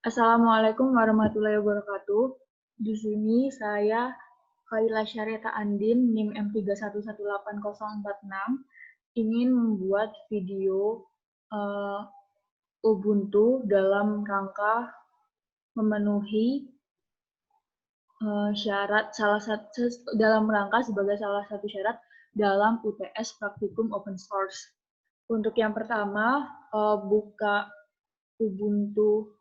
Assalamualaikum warahmatullahi wabarakatuh. Di sini saya Khaila Syariata Andin, NIM M3118046, ingin membuat video Ubuntu dalam rangka memenuhi syarat sebagai salah satu syarat dalam UTS Praktikum Open Source. Untuk yang pertama, buka Ubuntu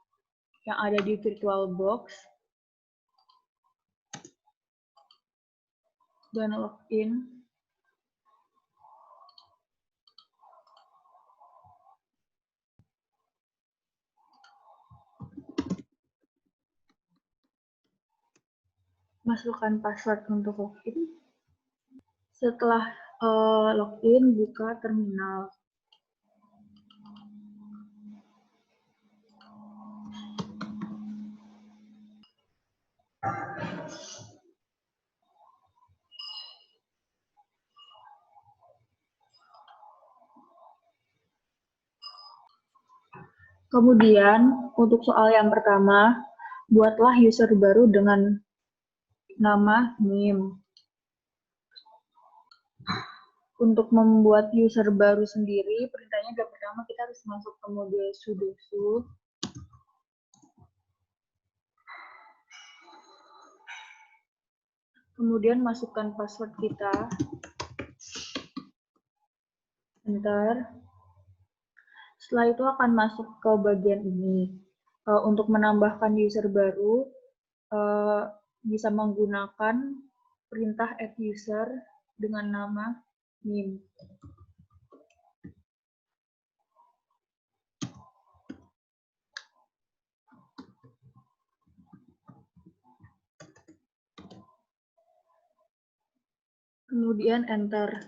yang ada di VirtualBox dan login. Masukkan password untuk login. Setelah login, buka terminal. Kemudian, untuk soal yang pertama, buatlah user baru dengan nama NIM. Untuk membuat user baru sendiri, perintahnya yang pertama kita harus masuk ke mode sudo su. Kemudian masukkan password kita. Enter. Setelah itu akan masuk ke bagian ini. Untuk menambahkan user baru, bisa menggunakan perintah add user dengan nama NIM. Kemudian enter.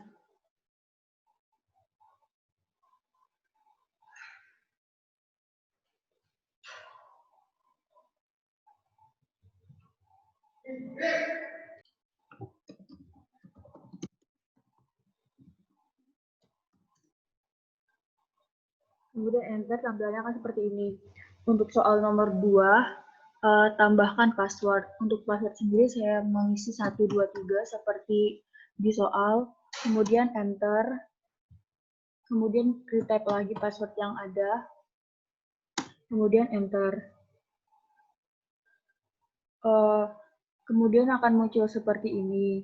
Kemudian enter, tampilannya akan seperti ini. Untuk soal nomor 2, tambahkan password. Untuk password sendiri saya mengisi 123 seperti di soal. Kemudian enter. Kemudian retype lagi password yang ada. Kemudian enter. Kemudian akan muncul seperti ini.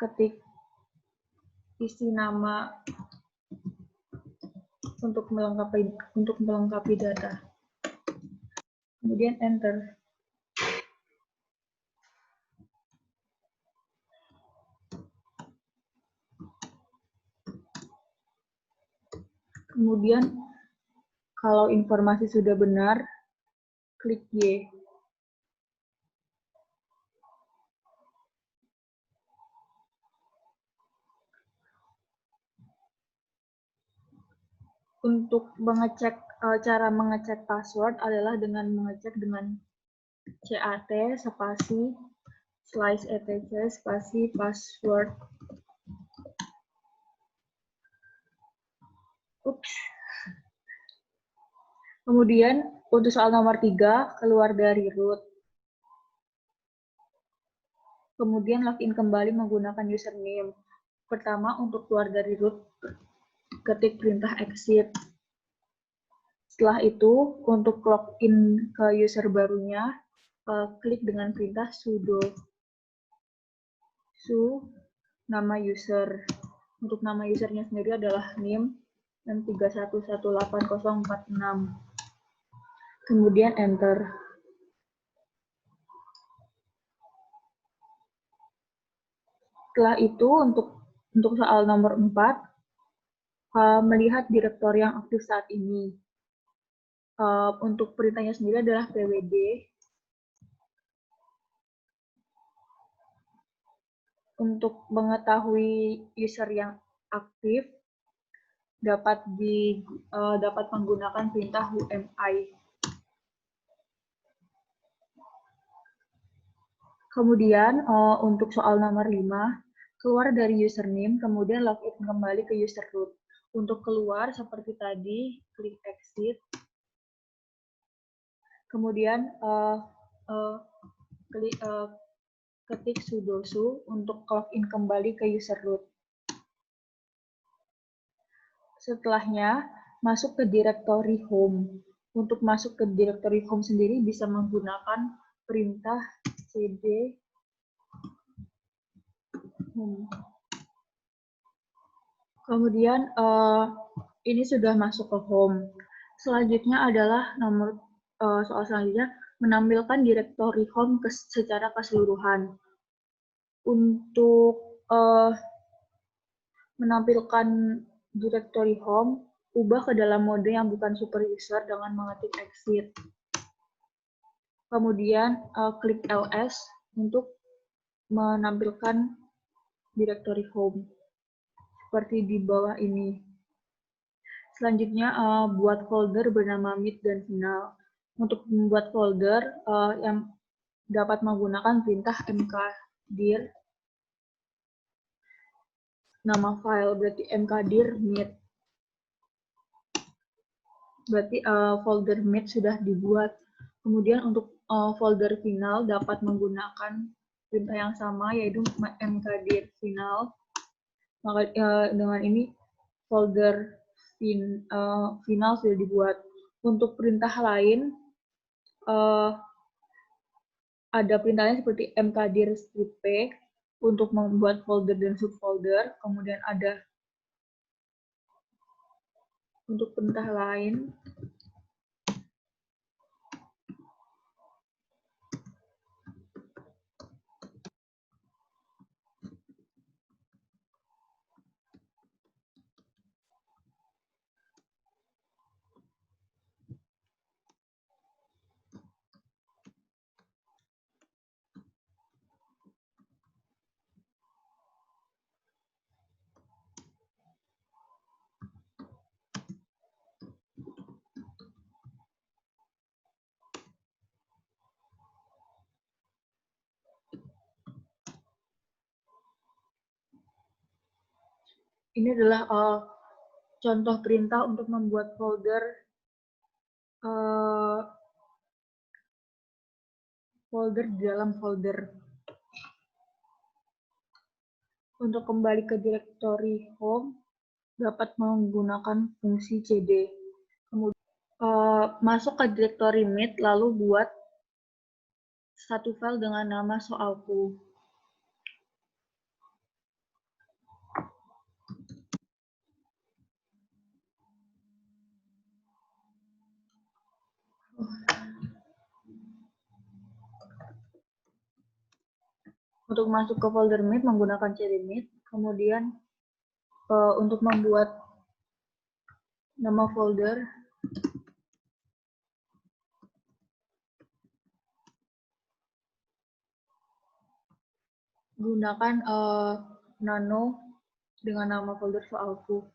Ketik isi nama untuk melengkapi data. Kemudian enter. Kemudian kalau informasi sudah benar, klik Y. Untuk cara mengecek password adalah dengan mengecek dengan CAT spasi slice etc spasi password. Kemudian untuk soal nomor 3, keluar dari root. Kemudian login kembali menggunakan username. Pertama, untuk keluar dari root, ketik perintah exit. Setelah itu, untuk login ke user barunya, klik dengan perintah sudo su nama user. Untuk nama usernya sendiri adalah NIM M3118046. Kemudian enter. Setelah itu, untuk soal nomor 4, melihat direktori yang aktif saat ini. Untuk perintahnya sendiri adalah pwd. Untuk mengetahui user yang aktif, dapat menggunakan perintah UMI. Kemudian untuk soal nomor 5, keluar dari username, kemudian login kembali ke user root. Untuk keluar seperti tadi, klik exit. Kemudian ketik sudo su untuk login kembali ke user root. Setelahnya, masuk ke directory home. Untuk masuk ke directory home sendiri bisa menggunakan perintah cd home. Kemudian ini sudah masuk ke home. Selanjutnya adalah soal selanjutnya menampilkan directory home secara keseluruhan. Untuk menampilkan directory home, ubah ke dalam mode yang bukan super user dengan mengetik exit. Kemudian klik ls untuk menampilkan directory home seperti di bawah ini. Selanjutnya buat folder bernama mid dan final. Untuk membuat folder yang dapat menggunakan perintah mkdir nama file, berarti mkdir mid. Berarti folder mid sudah dibuat. Kemudian untuk folder final dapat menggunakan perintah yang sama, yaitu mkdir final. Maka dengan ini folder final sudah dibuat. Untuk perintah lain ada perintahnya seperti mkdir strip p untuk membuat folder dan subfolder. Kemudian ada untuk perintah lain ini adalah contoh perintah untuk membuat folder di dalam folder. Untuk kembali ke directory home dapat menggunakan fungsi cd. Kemudian masuk ke directory mid lalu buat satu file dengan nama soalku. Untuk masuk ke folder mid menggunakan cd mid, kemudian untuk membuat nama folder gunakan nano dengan nama folder soalku.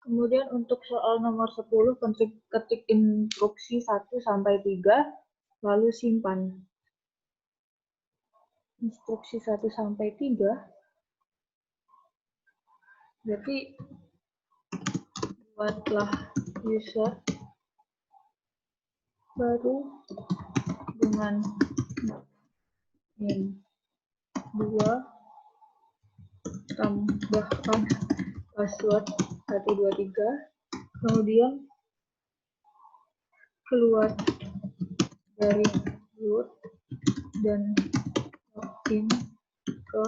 Kemudian untuk soal nomor 10, ketik instruksi 1 sampai 3, lalu simpan. Instruksi 1 sampai 3, berarti buatlah user baru dengan in 2, tambahkan password 123, kemudian keluar dari root dan login ke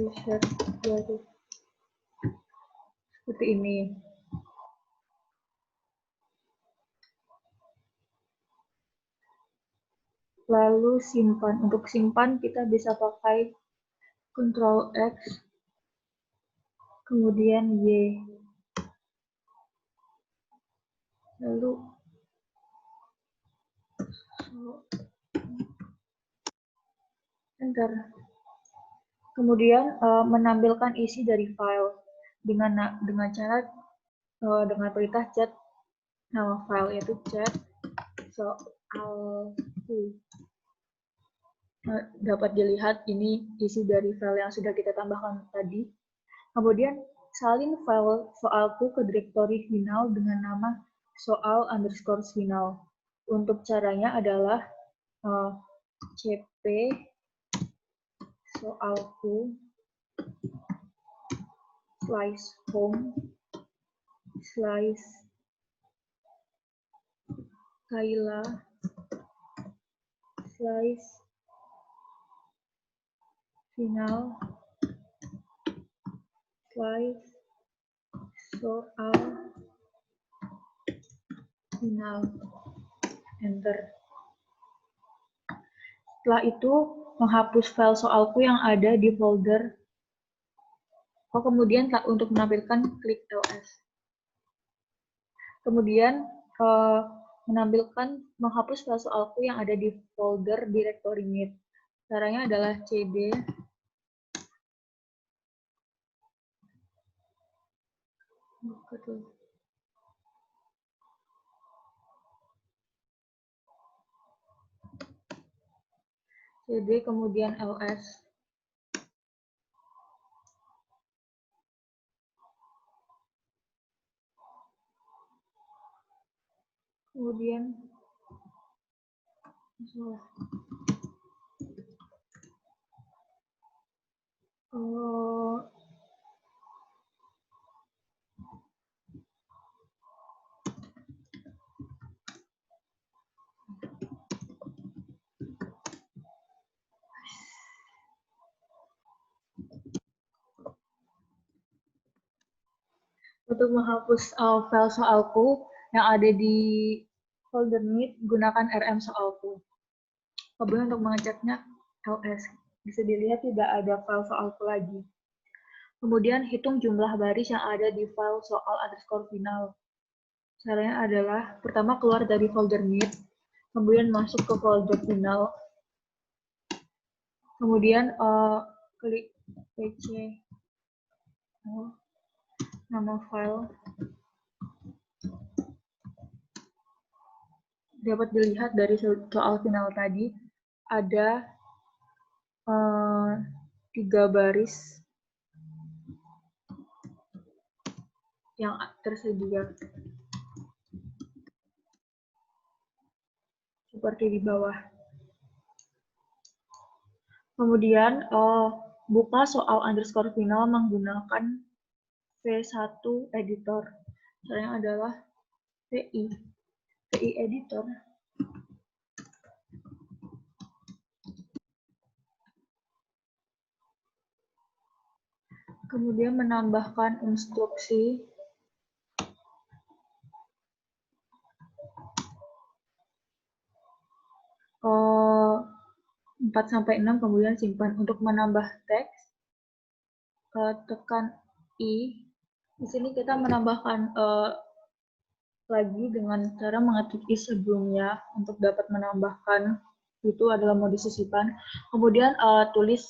user baru seperti ini. Lalu simpan. Untuk simpan kita bisa pakai Ctrl X, kemudian Y. Lalu enter. Kemudian menampilkan isi dari file dengan cara dengan perintah chat nama file, yaitu chat soalku. Dapat dilihat ini isi dari file yang sudah kita tambahkan tadi. Kemudian salin file soalku ke direktori final dengan nama soal_final. Untuk caranya adalah cp soalku /home /Kaila /final /soal final. Enter. Setelah itu, menghapus file soalku yang ada di folder. Kemudian untuk menampilkan klik ls. Kemudian menghapus file soalku yang ada di folder directory meet. Caranya adalah cd kemudian ls. Kemudian untuk menghapus file soalku yang ada di folder meet, gunakan rm soalku. Kemudian untuk mengeceknya ls. Bisa dilihat tidak ada file soalku lagi. Kemudian hitung jumlah baris yang ada di file soal_final. Caranya adalah pertama keluar dari folder meet, kemudian masuk ke folder final, kemudian klik pc nama file. Dapat dilihat dari soal final tadi ada 3 baris yang tersedia seperti di bawah. Kemudian buka soal_final menggunakan V1 editor. Caranya adalah VI editor. Kemudian menambahkan instruksi uh, 4-6, kemudian simpan. Untuk menambah teks, tekan I. Di sini kita menambahkan lagi dengan cara mengetik I sebelumnya untuk dapat menambahkan. Itu adalah mode sisipan. Kemudian tulis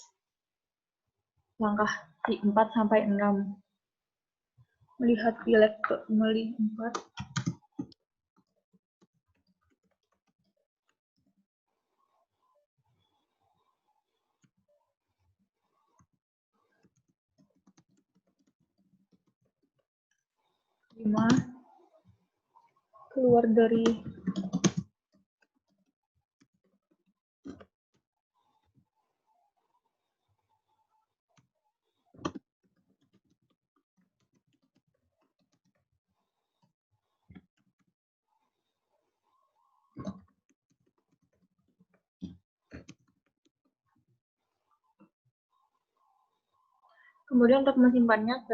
langkah 4-6. Melihat pilek 4. Keluar dari kemudian untuk menyimpannya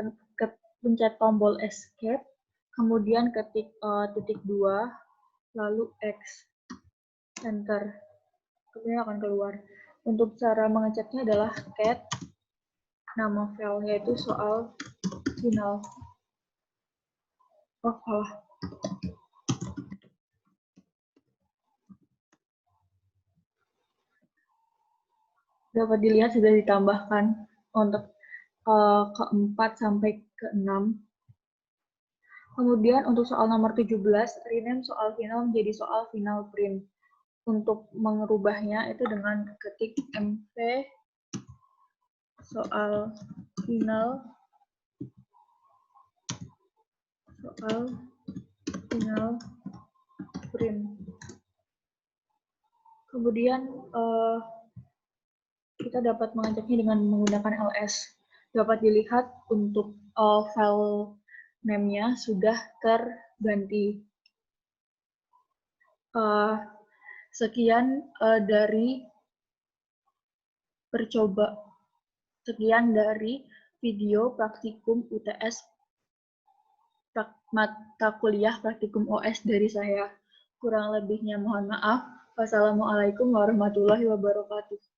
pencet tombol escape, kemudian ketik titik 2, lalu X, enter. Kemudian akan keluar. Untuk cara mengeceknya adalah cat nama file yaitu soal final. Oh, salah. Dapat dilihat sudah ditambahkan untuk ke-4 sampai ke-6. Kemudian untuk soal nomor 17, rename soal final menjadi soal final print. Untuk mengubahnya itu dengan ketik mv soal final soal tinggal print. Kemudian kita dapat mengeceknya dengan menggunakan ls. Dapat dilihat untuk file name-nya sudah terganti. Sekian dari video praktikum UTS mata kuliah praktikum OS dari saya. Kurang lebihnya mohon maaf. Wassalamualaikum warahmatullahi wabarakatuh.